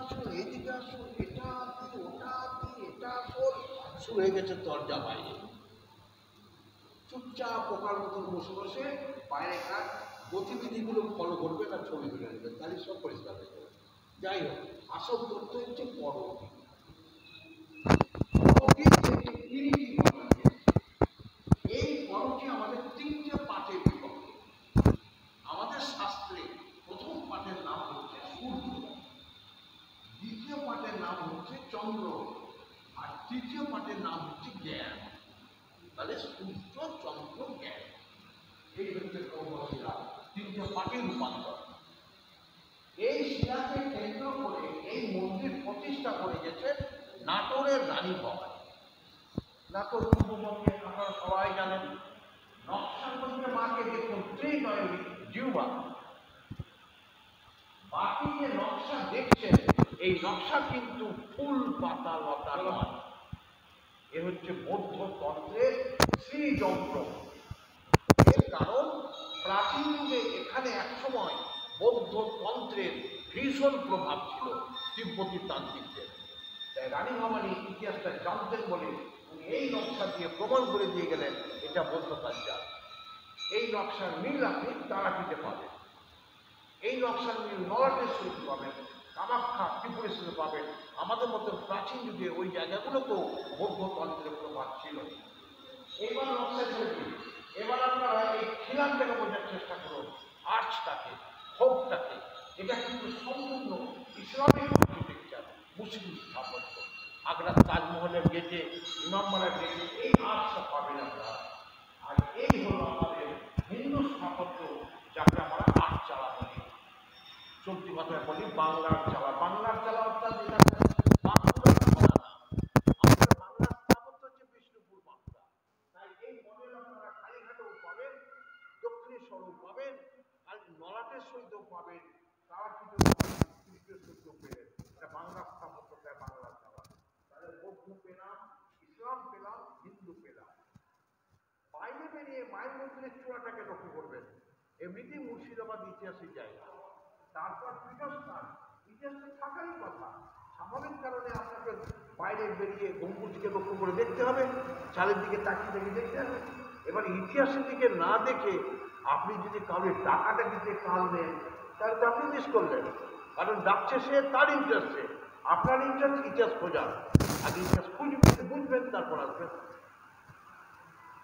আসুন, এদিকে আসুন, এটা কি ওটা কি এটা কর, শুরু হয়ে গেছে দরজা বাইরে। চুপচাপ পোকার মতন বসে বসে বাইরেকার গতিবিধিগুলো ফলো করবে, তার ছবি তুলে নেবে, তাহলে সব পরিষ্কার হয়ে যাবে। যাই হোক, আসল তথ্য হচ্ছে পরবর্তী। এই পরবটি আমাদের তিনটে পাঠের বিভক্ত। আমাদের শাস্ত্রে প্রথম পাঠের নাম হচ্ছে সূর্য, দ্বিতীয় পাঠের নাম হচ্ছে চন্দ্র, আর তৃতীয় পাঠের নাম হচ্ছে জ্ঞান। তাহলে সূর্য, চন্দ্র, জ্ঞান, এই হচ্ছে কৌশিলা তিনটে পাঠের রূপান্তর। এই শিলাকে কেন্দ্র করে এই মন্দির প্রতিষ্ঠা করে গেছে নাটোরের রানী ভবানী। নাটোর পূর্ববঙ্গে আপনারা সবাই জানেন, নকশাপত্রে মাকে দেখুন ত্রিনয়নী জিহ্বা। বাকি যে নকশা দেখছেন, এই নকশা কিন্তু ফুল পাতা লতা নয়, এ হচ্ছে বৌদ্ধ তন্ত্রের শ্রীযন্ত্র। এর কারণ প্রাচীন যুগে এখানে একসময় বৌদ্ধ তন্ত্রের ভীষণ প্রভাব ছিল তিব্বতী তান্ত্রিকদের। তাই রানী ভবানী ইতিহাসটা জানতেন বলে উনি এই নকশা দিয়ে প্রমাণ করে দিয়ে গেলেন এটা বৌদ্ধ কালচার। এই নকশার মিল আপনি তারাপীঠে পাবেন, এই নকশার মিল নলাটেশ্বরীতে পাবেন, কামাখ্যা ত্রিপুরেশ্বরে পাবেন। আমাদের মতো প্রাচীন যুগে ওই জায়গাগুলোতেও বৌদ্ধ তন্ত্রের প্রভাব ছিল। এইবার নকশা ছেড়ে দিন, এবার আপনারা এই খিলানটাকে বোঝার চেষ্টা করুন, আর্চটাকে, হোপটাকে। এটা কিন্তু সম্পূর্ণ ইসলামিক আর্কিটেকচার, মুসলিম স্থাপত্য। আগ্রার তাজমহলের গেটে, ইমামবাড়ার গেটে এই আর্চটা পাবেন আপনারা। আর এই হলো আমাদের হিন্দু স্থাপত্য, যাকে আমরা আর্চ চালা বলি। চলতি কথায় বলি বাংলার চালা। বাংলার চালা অর্থাৎ যেটা বাঁকুড়ার চালা না, আমাদের বাংলার স্থাপত্য হচ্ছে বিষ্ণুপুর বাঁকুড়া। তাই এই মডেল আপনারা কালীঘাটেও পাবেন, দক্ষিণেশ্বরেও পাবেন, আর নলাটেশ্বরীতেও পাবেন, তারাপীঠেও পাবেন, তৃতীয়েশ্বরীতেও পেলেন। এটা বাংলার স্থাপত্য, তাই বাংলার চালা। তাহলে বৌদ্ধ পেলাম, ইসলাম পেলাম, হিন্দু পেলাম। বাইরে বেরিয়ে মায়ের মন্দিরের চূড়াটাকে লক্ষ্য করবেন, এমনিতেই মুর্শিদাবাদ ইতিহাসে জায়গা। তারপর পীঠস্থান, ইতিহাসে থাকারই কথা। স্বাভাবিক কারণে আপনাকে বাইরে বেরিয়ে গম্বুজকে লক্ষ্য করে দেখতে হবে, চালের দিকে তাকিয়ে তাকিয়ে দেখতে হবে। এবার ইতিহাসের দিকে না দেখে আপনি যদি কাউকে ডাকাডাকিতে কাল নেন, তাহলে তো আপনি মিস করলেন। কারণ ডাকছে সে, তার ইন্টারেস্টে। আপনার ইন্টারেস্ট ইতিহাস খোঁজা, আগে ইতিহাস খুঁজবেন, বুঝবেন, তারপর আসবেন।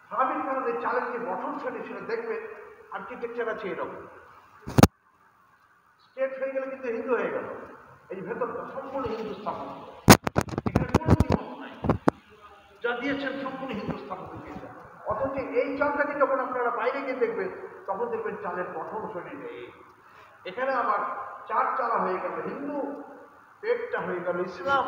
স্বাভাবিক কারণে চালের যে গঠন শৈলী সেটা দেখবেন, আর্কিটেকচার আছে এরকম। স্টেট হয়ে গেলে কিন্তু হিন্দু হয়ে গেল, এই ভেতরটা সম্পূর্ণ হিন্দু স্থাপত্য, এখানে কোনো দ্বিমত নাই, যা দিয়েছেন সম্পূর্ণ হিন্দু স্থাপত্য দিয়েছেন। অথচ এই চালটাকে যখন আপনারা বাইরে গিয়ে দেখবেন, তখন দেখবেন চালের গঠন শৈলী নেই। এখানে আবার চার চালা হয়ে গেল হিন্দু, পেটটা হয়ে গেল ইসলাম,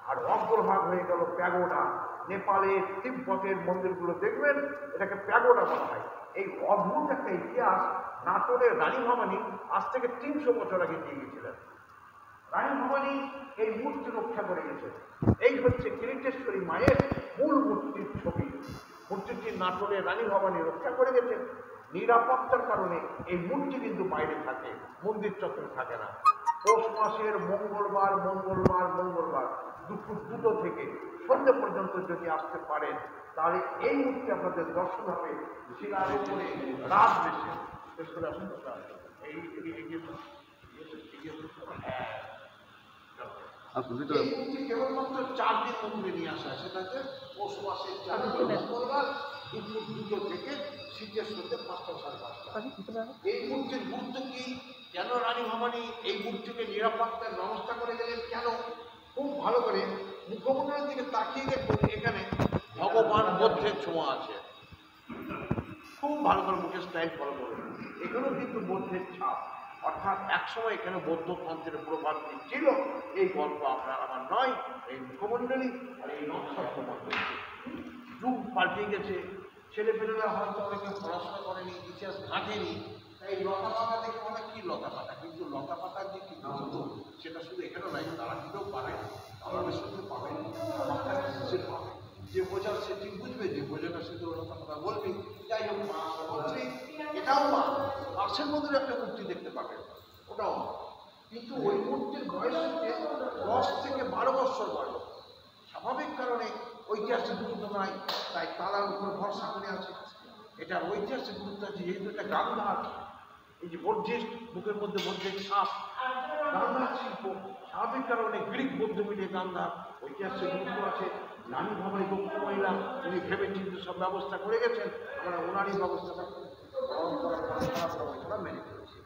আর অগ্রভাগ হয়ে গেল প্যাগোডা। নেপালের, তিব্বতের মন্দিরগুলো দেখবেন, এটাকে প্যাগোডা বলা হয়। এই অদ্ভুত একটা ইতিহাস নাটোরের রানী ভবানী আজ থেকে 300 বছর আগে দিয়ে গেছিলেন। রানী ভবানী এই মূর্তি রক্ষা করে গেছে। এই হচ্ছে কিরিটেশ্বরী মায়ের মূল মূর্তির ছবি। মূর্তিটি নাটোরের রানী ভবানী রক্ষা করে গেছেন। নিরাপত্তার কারণে এই মূর্তি কিন্তু বাইরে থাকে, মন্দির চত্বরে থাকে না। পৌষ মাসের মঙ্গলবার দুপুর 2টো থেকে সন্ধ্যে পর্যন্ত যদি আসতে পারেন, তাহলে এই মূর্তি আপনাদের দর্শন হবে শিলার উপরে রাত বেশি। এই মূর্তি কেবলমাত্র 4 দিন মন্দিরে নিয়ে আসা হয়, সেটা হচ্ছে পৌষ মাসের 4 মঙ্গলবার দুপুর 2টো থেকে শীতের সন্ধ্যে 5টা 5:30। এই মূর্তির গুরুত্ব কি? কেন রানী ভবানী এই মূর্তিকে নিরাপত্তার ব্যবস্থা করে গেলেন? কেন? খুব ভালো করে মুখমণ্ডলের দিকে তাকিয়ে দেখুন, এখানে ভগবান বুদ্ধের ছোঁয়া আছে। খুব ভালো করে মুখের স্টাইল ফলো করুন, এখানেও কিন্তু বুদ্ধের ছাপ। অর্থাৎ একসময় এখানে বৌদ্ধ তন্ত্রের প্রভাব ছিল। এই গল্প আপনার আমার নয়, এই মুখমণ্ডলী আর এই নকশার প্রমাণ হয়েছে। যুগ পাল্টে গেছে, ছেলেপেলেরা হয়তো অনেকে পড়াশোনা করেনি, ইতিহাস ঘাঁটেনি, তাই লতা পাতা দেখে মনে কি লতা পাতা, কিন্তু লতা পাতার যে কি গুরুত্ব সেটা শুধু এখানে নাই, তারা কিন্তু পাবেন, আমাদের সঙ্গে পাবেন, সে পাবে। যে বোঝার সে ঠিক বুঝবে, যে বোঝে না সে তো লতা পাতা বলবে। যাই হোক, মা বলছি এটাও মা, পার্শ্বের মধ্যে একটা মূর্তি দেখতে পাবেন, ওটাও মা। কিন্তু ওই মূর্তির বয়স হচ্ছে 10 থেকে 12 বছর বাড়ল। স্বাভাবিক কারণে ঐতিহাসিক গুরুত্ব নয়, তাই তালার উপর ভরসা করে আছে। এটার ঐতিহাসিক গুরুত্ব আছে যেহেতু এটা গান্ধার, এই যে বর্জ্যের বুকের মধ্যে বর্জ্যের ছাপ, গান্ধার শিল্প, স্বাভাবিক কারণে গ্রিক বৌদ্ধ মিলিয়ে গান্ধার ঐতিহাসিক গুরুত্ব আছে। নারী ভবনে দক্ষ মহিলা উনি ভেবে চিন্তে সব ব্যবস্থা করে গেছেন, আমরা ওনারই ব্যবস্থাটা গ্রহণ করার পরে মেনে চলেছি।